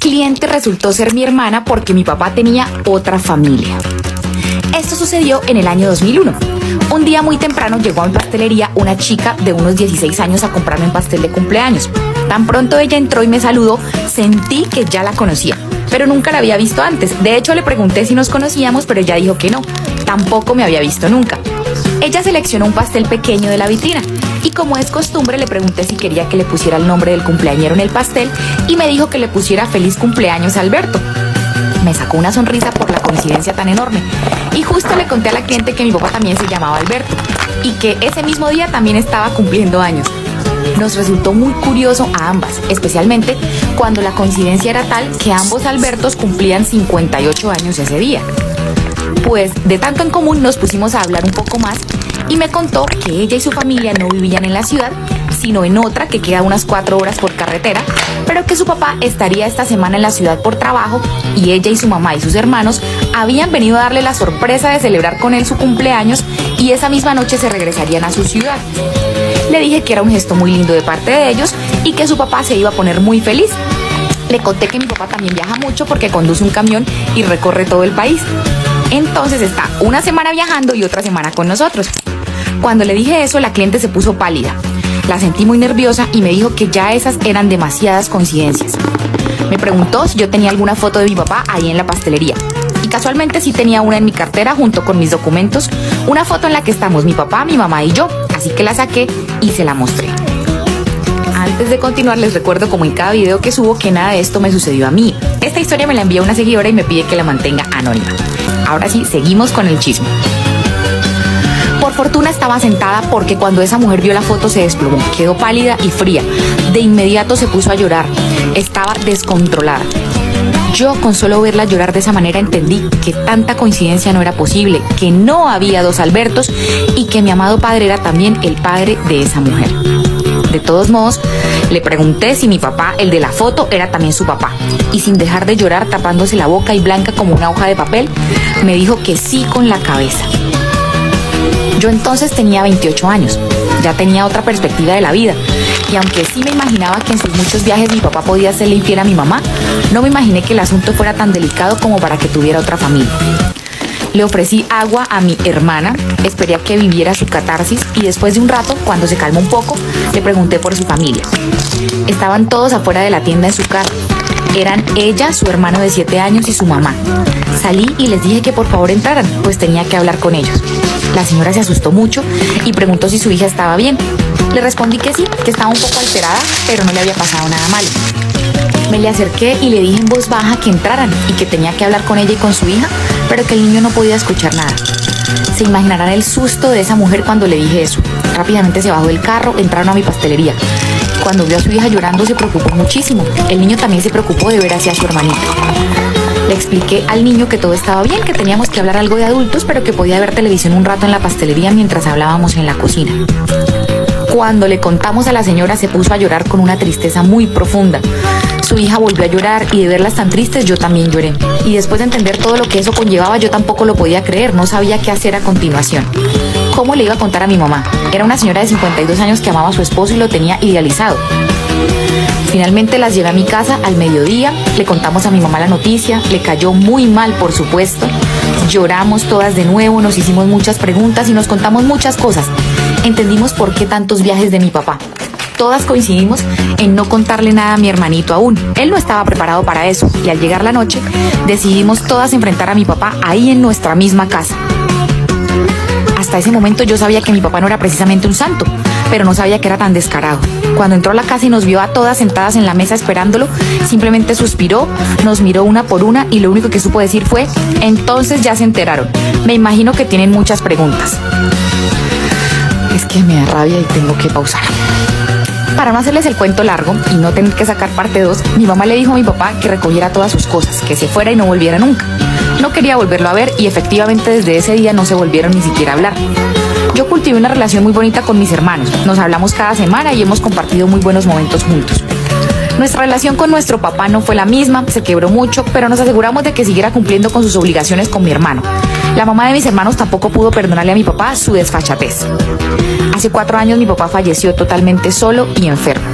cliente resultó ser mi hermana porque mi papá tenía otra familia. Esto sucedió en el año 2001. Un día muy temprano llegó a mi pastelería una chica de unos 16 años a comprarme un pastel de cumpleaños. Tan pronto ella entró y me saludó, sentí que ya la conocía, pero nunca la había visto antes. De hecho, le pregunté si nos conocíamos, pero ella dijo que no, tampoco me había visto nunca. Ella seleccionó un pastel pequeño de la vitrina y, como es costumbre, le pregunté si quería que le pusiera el nombre del cumpleañero en el pastel y me dijo que le pusiera feliz cumpleaños Alberto. Me sacó una sonrisa por la coincidencia tan enorme y justo le conté a la cliente que mi papá también se llamaba Alberto y que ese mismo día también estaba cumpliendo años. Nos resultó muy curioso a ambas, especialmente cuando la coincidencia era tal que ambos Albertos cumplían 58 años ese día. Pues de tanto en común nos pusimos a hablar un poco más y me contó que ella y su familia no vivían en la ciudad, sino en otra que queda unas 4 horas por carretera, pero que su papá estaría esta semana en la ciudad por trabajo y ella y su mamá y sus hermanos habían venido a darle la sorpresa de celebrar con él su cumpleaños y esa misma noche se regresarían a su ciudad. Le dije que era un gesto muy lindo de parte de ellos y que su papá se iba a poner muy feliz. Le conté que mi papá también viaja mucho porque conduce un camión y recorre todo el país. Entonces está una semana viajando y otra semana con nosotros. Cuando le dije eso, la cliente se puso pálida. La sentí muy nerviosa y me dijo que ya esas eran demasiadas coincidencias. Me preguntó si yo tenía alguna foto de mi papá ahí en la pastelería. Y casualmente sí tenía una en mi cartera junto con mis documentos, una foto en la que estamos mi papá, mi mamá y yo. Así que la saqué y se la mostré. Antes de continuar, les recuerdo, como en cada video que subo, que nada de esto me sucedió a mí. Esta historia me la envía una seguidora y me pide que la mantenga anónima. Ahora sí, seguimos con el chisme. Por fortuna estaba sentada porque cuando esa mujer vio la foto se desplomó, quedó pálida y fría. De inmediato se puso a llorar. Estaba descontrolada. Yo, con solo verla llorar de esa manera, entendí que tanta coincidencia no era posible, que no había dos Albertos y que mi amado padre era también el padre de esa mujer. De todos modos, le pregunté si mi papá, el de la foto, era también su papá. Y sin dejar de llorar, tapándose la boca y blanca como una hoja de papel, me dijo que sí con la cabeza. Yo entonces tenía 28 años, ya tenía otra perspectiva de la vida. Y aunque sí me imaginaba que en sus muchos viajes mi papá podía serle infiel a mi mamá, no me imaginé que el asunto fuera tan delicado como para que tuviera otra familia. Le ofrecí agua a mi hermana, esperé a que viviera su catarsis y después de un rato, cuando se calmó un poco, le pregunté por su familia. Estaban todos afuera de la tienda en su carro. Eran ella, su hermano de 7 años y su mamá. Salí y les dije que por favor entraran, pues tenía que hablar con ellos. La señora se asustó mucho y preguntó si su hija estaba bien. Le respondí que sí, que estaba un poco alterada, pero no le había pasado nada malo. Me le acerqué y le dije en voz baja que entraran y que tenía que hablar con ella y con su hija, pero que el niño no podía escuchar nada. Se imaginarán el susto de esa mujer cuando le dije eso. Rápidamente se bajó del carro, entraron a mi pastelería. Cuando vio a su hija llorando se preocupó muchísimo. El niño también se preocupó de ver hacia su hermanita. Le expliqué al niño que todo estaba bien, que teníamos que hablar algo de adultos, pero que podía ver televisión un rato en la pastelería mientras hablábamos en la cocina. Cuando le contamos a la señora se puso a llorar con una tristeza muy profunda. Su hija volvió a llorar y de verlas tan tristes yo también lloré. Y después de entender todo lo que eso conllevaba yo tampoco lo podía creer, no sabía qué hacer a continuación. ¿Cómo le iba a contar a mi mamá? Era una señora de 52 años que amaba a su esposo y lo tenía idealizado. Finalmente las llevé a mi casa al mediodía, le contamos a mi mamá la noticia, le cayó muy mal por supuesto, lloramos todas de nuevo, nos hicimos muchas preguntas y nos contamos muchas cosas. Entendimos por qué tantos viajes de mi papá. Todas coincidimos en no contarle nada a mi hermanito aún. Él no estaba preparado para eso y al llegar la noche decidimos todas enfrentar a mi papá ahí en nuestra misma casa. Hasta ese momento yo sabía que mi papá no era precisamente un santo, pero no sabía que era tan descarado. Cuando entró a la casa y nos vio a todas sentadas en la mesa esperándolo, simplemente suspiró, nos miró una por una y lo único que supo decir fue: entonces ya se enteraron. Me imagino que tienen muchas preguntas. Es que me da rabia y tengo que pausar. Para no hacerles el cuento largo y no tener que sacar parte 2, mi mamá le dijo a mi papá que recogiera todas sus cosas, que se fuera y no volviera nunca. No quería volverlo a ver y efectivamente desde ese día no se volvieron ni siquiera a hablar. Yo cultivé una relación muy bonita con mis hermanos, nos hablamos cada semana y hemos compartido muy buenos momentos juntos. Nuestra relación con nuestro papá no fue la misma, se quebró mucho, pero nos aseguramos de que siguiera cumpliendo con sus obligaciones con mi hermano. La mamá de mis hermanos tampoco pudo perdonarle a mi papá su desfachatez. Hace 4 años mi papá falleció totalmente solo y enfermo.